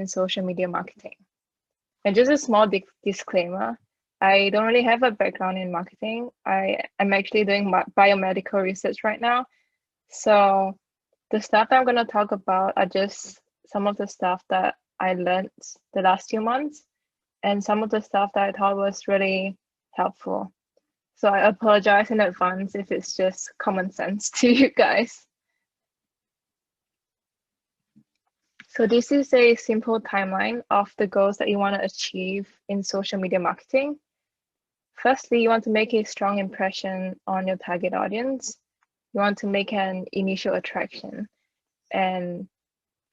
in social media marketing. And just a small disclaimer, I don't really have a background in marketing. I'm actually doing biomedical research right now. So the stuff that I'm going to talk about are just some of the stuff that I learned the last few months and some of the stuff that I thought was really helpful. So I apologize in advance if it's just common sense to you guys. So this is a simple timeline of the goals that you want to achieve in social media marketing. Firstly, you want to make a strong impression on your target audience. You want to make an initial attraction. And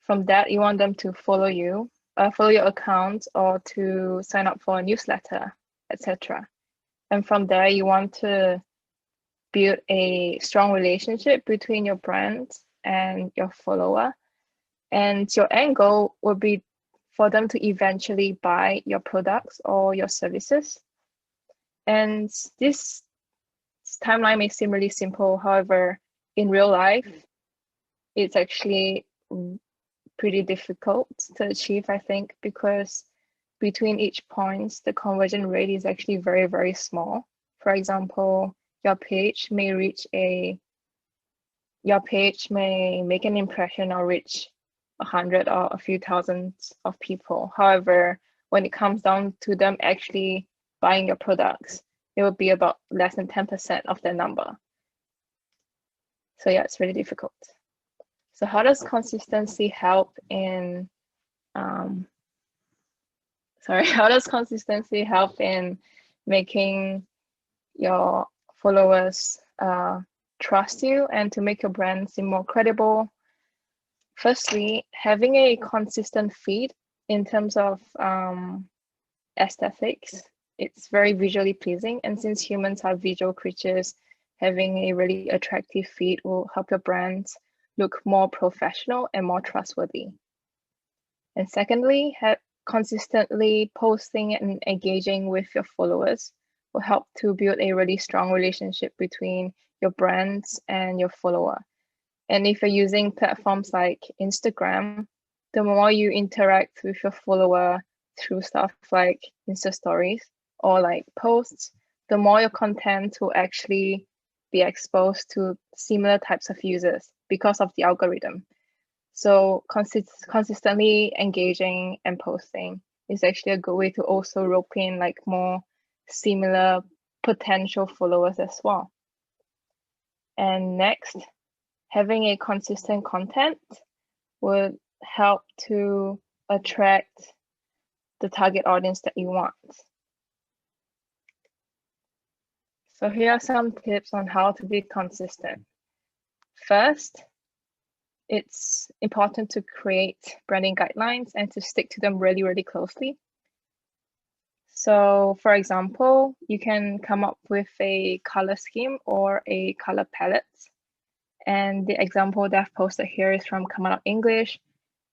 from that, you want them to follow you, follow your account, or to sign up for a newsletter, etc. And from there, you want to build a strong relationship between your brand and your follower. And your end goal will be for them to eventually buy your products or your services. And this timeline may seem really simple. However, in real life, it's actually pretty difficult to achieve, I think, because between each point, the conversion rate is actually very, very small. For example, your page may make an impression or reach 100 or a few thousands of people. However, when it comes down to them actually buying your products, it will be about less than 10% of their number. So yeah, it's really difficult. So how does consistency help in making your followers trust you and to make your brand seem more credible? Firstly, having a consistent feed in terms of aesthetics, it's very visually pleasing. And since humans are visual creatures, having a really attractive feed will help your brand look more professional and more trustworthy. And secondly, consistently posting and engaging with your followers will help to build a really strong relationship between your brands and your follower. And if you're using platforms like Instagram, the more you interact with your follower through stuff like Insta stories or like posts, the more your content will actually be exposed to similar types of users because of the algorithm. So consistently engaging and posting is actually a good way to also rope in like more similar potential followers as well. And next, having a consistent content would help to attract the target audience that you want. So here are some tips on how to be consistent. First, it's important to create branding guidelines and to stick to them really, really closely. So for example, you can come up with a color scheme or a color palette. And the example that I've posted here is from Come Out English.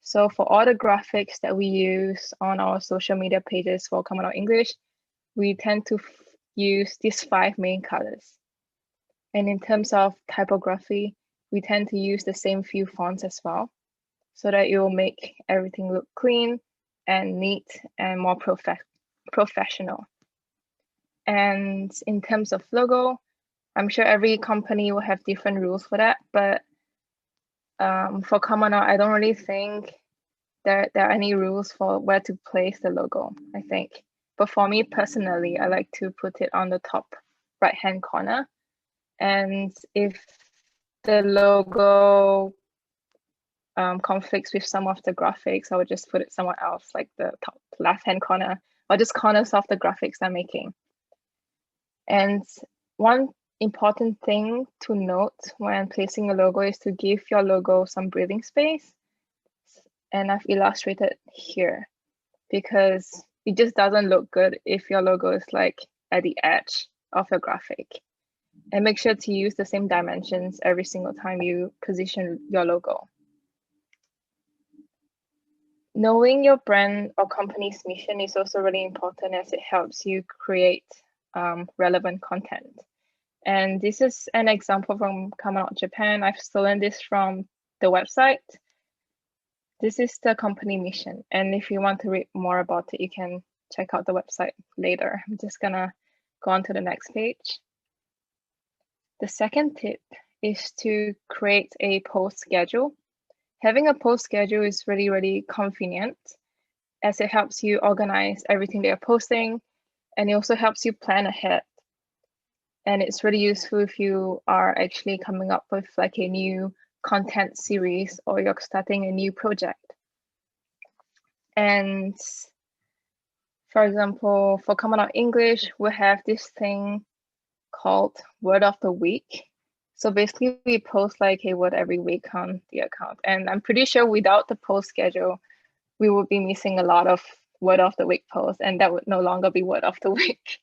So for all the graphics that we use on our social media pages for Come Out English, we tend to use these 5 main colors. And in terms of typography, we tend to use the same few fonts as well, so that it will make everything look clean and neat and more professional. And in terms of logo, I'm sure every company will have different rules for that, but for Common Art, I don't really think there are any rules for where to place the logo, I think. But for me personally, I like to put it on the top right-hand corner. And if the logo conflicts with some of the graphics, I would just put it somewhere else, like the top left-hand corner, or just corners of the graphics I'm making. And one important thing to note when placing a logo is to give your logo some breathing space. And I've illustrated here because it just doesn't look good if your logo is like at the edge of your graphic. And make sure to use the same dimensions every single time you position your logo. Knowing your brand or company's mission is also really important, as it helps you create relevant content. And this is an example from Come Out Japan. I've stolen this from the website. This is the company mission. And if you want to read more about it, you can check out the website later. I'm just gonna go on to the next page. The second tip is to create a post schedule. Having a post schedule is really, really convenient as it helps you organize everything that you're posting, and it also helps you plan ahead. And it's really useful if you are actually coming up with like a new content series or you're starting a new project. And for example, for Common Out English, we have this thing called Word of the Week. So basically we post like a word every week on the account. And I'm pretty sure without the post schedule, we would be missing a lot of Word of the Week posts, and that would no longer be Word of the Week.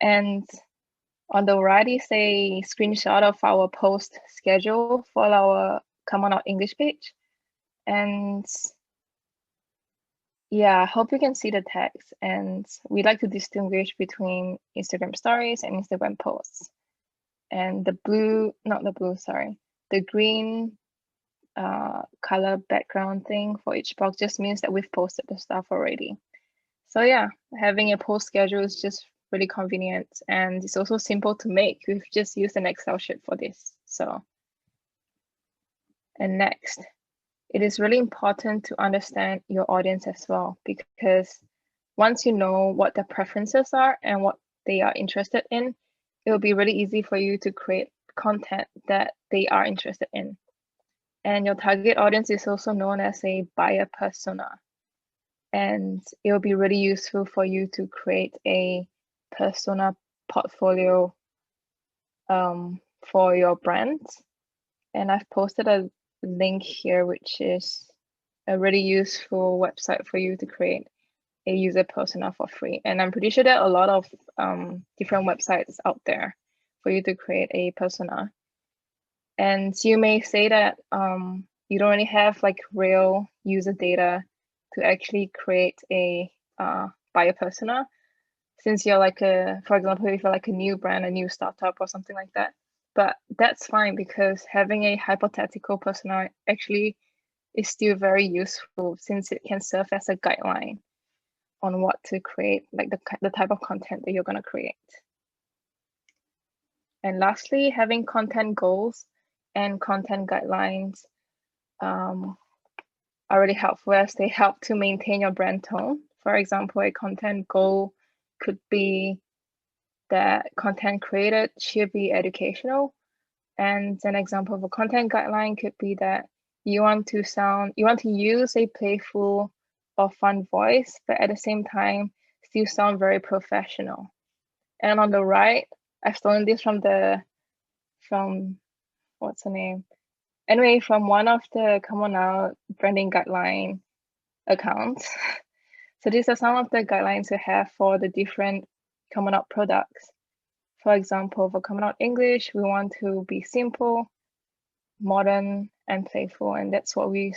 And on the right is a screenshot of our post schedule for our Common Out English page. And yeah, I hope you can see the text. And we like to distinguish between Instagram stories and Instagram posts. And the green color background thing for each box just means that we've posted the stuff already. So yeah, having a post schedule is just really convenient, and it's also simple to make. We've just used an Excel sheet for this. And next, it is really important to understand your audience as well, because once you know what their preferences are and what they are interested in, it will be really easy for you to create content that they are interested in. And your target audience is also known as a buyer persona. And it will be really useful for you to create a persona portfolio for your brand. And I've posted a link here, which is a really useful website for you to create a user persona for free. And I'm pretty sure there are a lot of different websites out there for you to create a persona. And you may say that you don't really have like real user data to actually create a buyer persona, since you're like for example, if you're like a new brand, a new startup or something like that. But that's fine, because having a hypothetical persona actually is still very useful, since it can serve as a guideline on what to create, like the type of content that you're going to create. And lastly, having content goals and content guidelines are really helpful, as they help to maintain your brand tone. For example, a content goal could be that content created should be educational. And an example of a content guideline could be that you want to use a playful or fun voice, but at the same time still sound very professional. And on the right, I've stolen this from what's the name? Anyway, from one of the Common Out branding guideline accounts. So these are some of the guidelines we have for the different Common Out products. For example, for Common Out English, we want to be simple, modern, and playful, and that's what we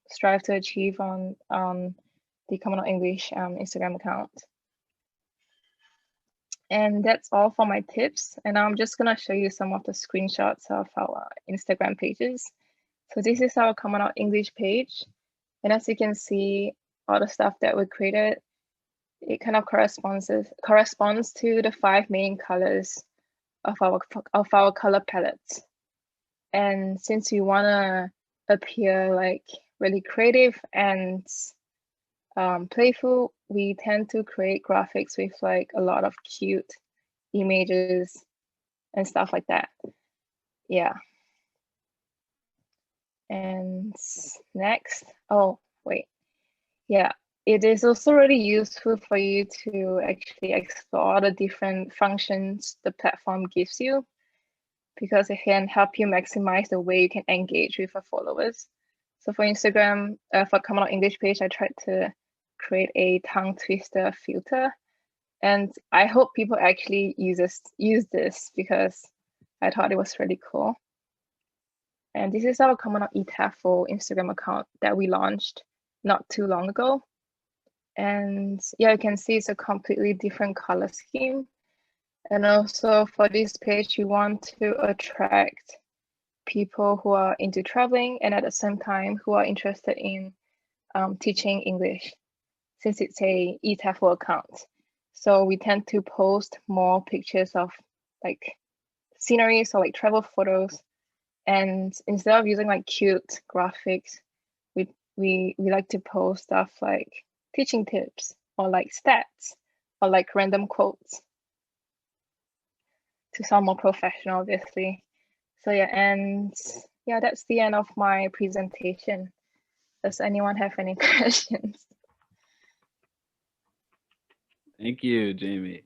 strive to achieve on the Common Out English Instagram account. And that's all for my tips. And I'm just gonna show you some of the screenshots of our Instagram pages. So this is our Common Out English page. And as you can see, all the stuff that we created, it kind of corresponds to the 5 main colors of our color palettes. And since we wanna appear like really creative and playful, we tend to create graphics with like a lot of cute images and stuff like that. Yeah. And next, oh wait, yeah, it is also really useful for you to actually explore the different functions the platform gives you, because it can help you maximize the way you can engage with your followers. So for Instagram, for Common Out English page, I tried to create a tongue twister filter, and I hope people actually use this because I thought it was really cool. And this is our Common Out eTAFL Instagram account that we launched not too long ago. And yeah, you can see it's a completely different color scheme. And also for this page, we want to attract people who are into traveling and at the same time who are interested in teaching English, since it's a eTEFL account. So we tend to post more pictures of like sceneries or like travel photos. And instead of using like cute graphics, we like to post stuff like teaching tips or like stats or like random quotes to sound more professional, obviously. So yeah, and yeah, that's the end of my presentation. Does anyone have any questions? Thank you, Jamie.